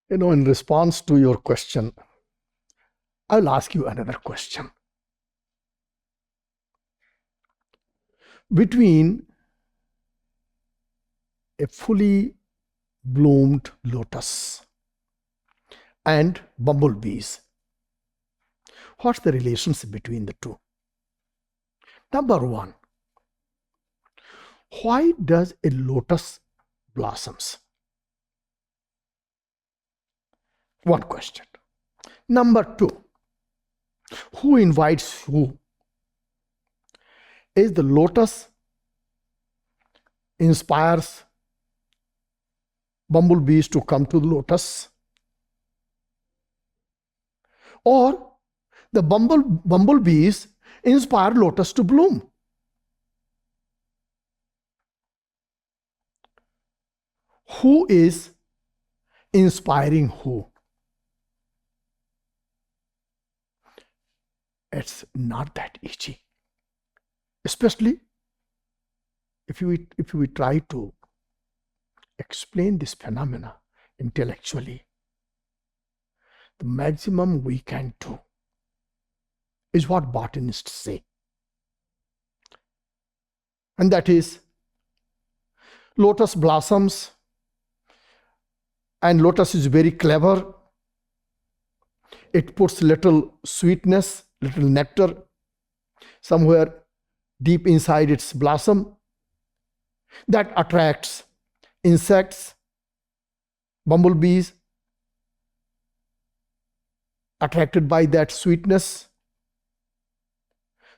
In response to your question, I'll ask you another question. Between a fully bloomed lotus and bumblebees, what's the relationship between the two? Number one, why does a lotus blossoms? One question. Number two, who invites who? Is the lotus inspires bumblebees to come to the lotus? Or the bumblebees inspire lotus to bloom? Who is inspiring who? It's not that easy. Especially if we try to explain this phenomena intellectually, the maximum we can do is what botanists say. And that is, lotus blossoms, and lotus is very clever. It puts little sweetness, little nectar somewhere deep inside its blossom that attracts insects, bumblebees. Attracted by that sweetness,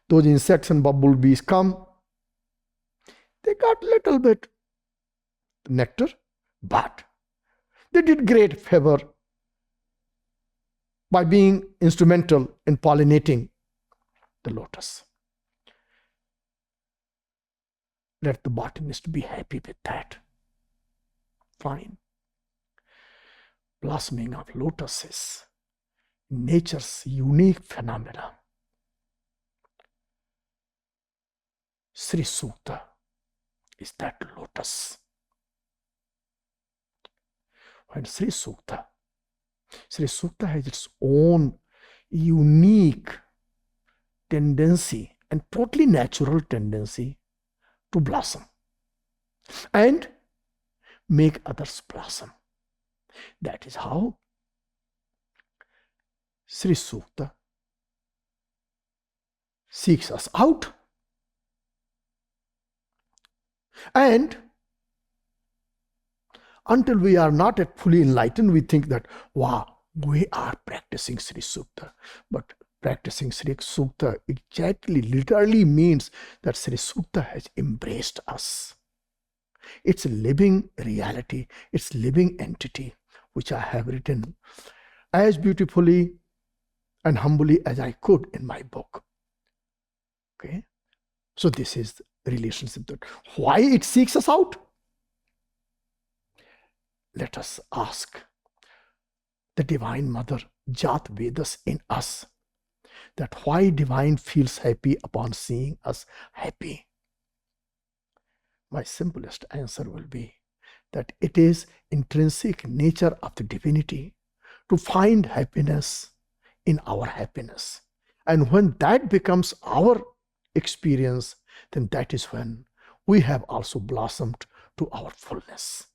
those insects and bumblebees come. They got little bit nectar, but they did great favor by being instrumental in pollinating the lotus. Let the botanist be happy with that. Fine. Blossoming of lotus is nature's unique phenomena. Sri Sukta is that lotus. When Sri Sukta has its own unique tendency and totally natural tendency to blossom and make others blossom. That is how Sri Sukta seeks us out. And until we are not yet fully enlightened, we think that, wow, we are practicing Sri Sukta. But practicing Sri Sukta exactly, literally means that Sri Sukta has embraced us. It's a living reality, it's a living entity, which I have written as beautifully and humbly as I could in my book. Okay? So this is the relationship. That why it seeks us out? Let us ask the Divine Mother, Jat Vedas in us, that why Divine feels happy upon seeing us happy. My simplest answer will be that it is intrinsic nature of the divinity to find happiness in our happiness. And when that becomes our experience, then that is when we have also blossomed to our fullness.